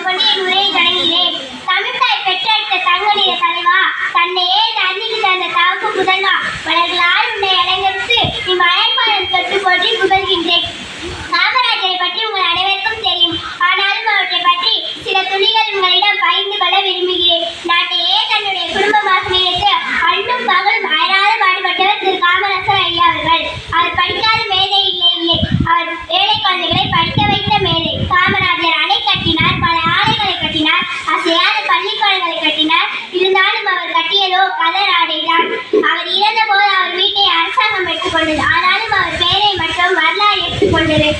கொண்டு என் உரையை தொடங்கினேன். தமிழ்தாய் பெற்றெடுத்த தங்கநிற தலைவா, தன்னையே தண்ணிக்கு தந்த தவக்கு புதல்வா, மலர்களால் உன்னை அலங்கரித்து நீ மலர்பாதம் தொட்டு போற்றி புகழ்கின்றேன். காமராஜரை பற்றி உங்கள் அனைவருக்கும் தெரியும். ஆனாலும் அவற்றை பற்றி சில துளிகள் உங்களிடம் பகிர்ந்து கொள்ள விரும்புகிறேன். நாட்டையே தன்னுடைய குடும்பமாக நினைத்து அன்றும் பகலும் அயராத பாடுபட்டவர் திரு காமராசர் ஐயா அவர்கள். அவர் படிக்காத மேதை இல்லை. அவர் ஏழை குழந்தைகளை படிக்க வைத்த மேதை. காமராஜர் அணை கட்டினார், பல ஆலைகளை கட்டினார், அசையாத பள்ளிக்கூடங்களை கட்டினார். இருந்தாலும் அவர் கட்டியதோ கதர் ஆடைதான். அவர் இறந்த போது அவர் வீட்டை அரசாங்கம் எடுத்துக்கொண்டது. ஆனாலும் அவர் பெயரை மட்டும் வரலாறு எடுத்துக்கொண்டது.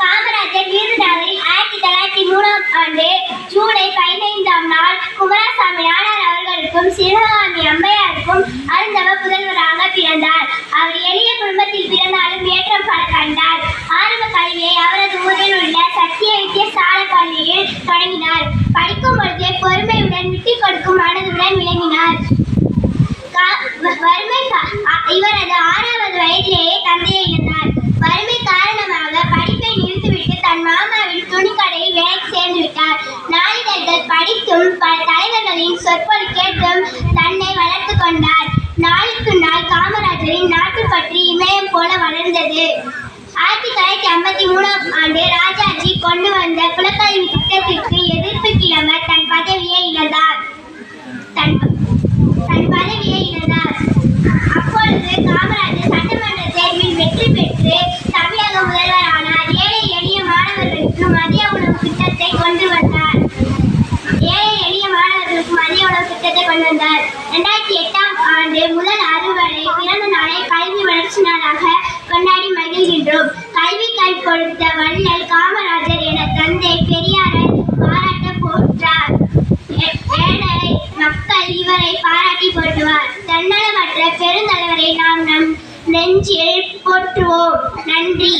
காமராஜர் விருதுநகரில் 1903ஆம் ஆண்டு ஜூலை 15ஆம் நாள் குமாரசாமி நாடார் அவர்களுக்கும் சிவகாமி அம்மையாருக்கும் அருந்தவ புதல்வராக பிறந்தார். அவர் எளிய குடும்பத்தில் பிறந்தாலும் ஏற்றம் பல கண்டார். ஆரம்ப கல்வியை அவரது ஊரில் உள்ள சத்திய வித்தியாசால பள்ளியில் தொடங்கினார். படிக்கும் பொழுது பொறுமையுடன் விட்டுக் கொடுக்கும் மனதுடன் விளங்கினார். இவரது 6வது வயதிலேயே தந்தையை இழந்தார். வறுமை காரணமாக படிப்பை நிறுத்திவிட்டு தன் மாமாவின் துணிக்கடையில் வேலைக்கு சேர்ந்து விட்டார். நாளிதழ்கள் படித்தும் பல தலைவர்களின் சொற்பொழி கேட்டும் தன்னை வளர்த்து கொண்டார். நாளுக்கு நாள் காமராஜரின் நாட்டுப்பற்றி இமயம் போல வளர்ந்தது. 1953ஆம் ஆண்டு ராஜாஜி கொண்டு வந்த குலக்கல்வி திட்டத்திற்கு எதிர்ப்பு கிளம்ப தன் பதவியை இழந்தார். அப்பொழுது காமராஜர் சட்டமன்ற தேர்வில் வெற்றி பெற்று தமிழக முதல்வர் ஆனார். ஏழை எளிய மாணவர்களுக்கு மதிய உணவு திட்டத்தை கொண்டு வந்தார். 2008ஆம் ஆண்டு முதல் அறுவடை பிறந்த நாளை கல்வி வளர்ச்சி நாளாக கொண்டாடி மகிழ்கின்றோம். கல்வி கண் கொடுத்த வள்ளல் காமராஜர் என தந்தை பெரியாரை பாராட்ட போற்றார். ஏழை மக்கள் இவரை பாராட்டி போற்றுவார். தன்னலமற்ற பெருந்தலைவரை நாம் நம் நெஞ்சில் போற்றுவோம். நன்றி.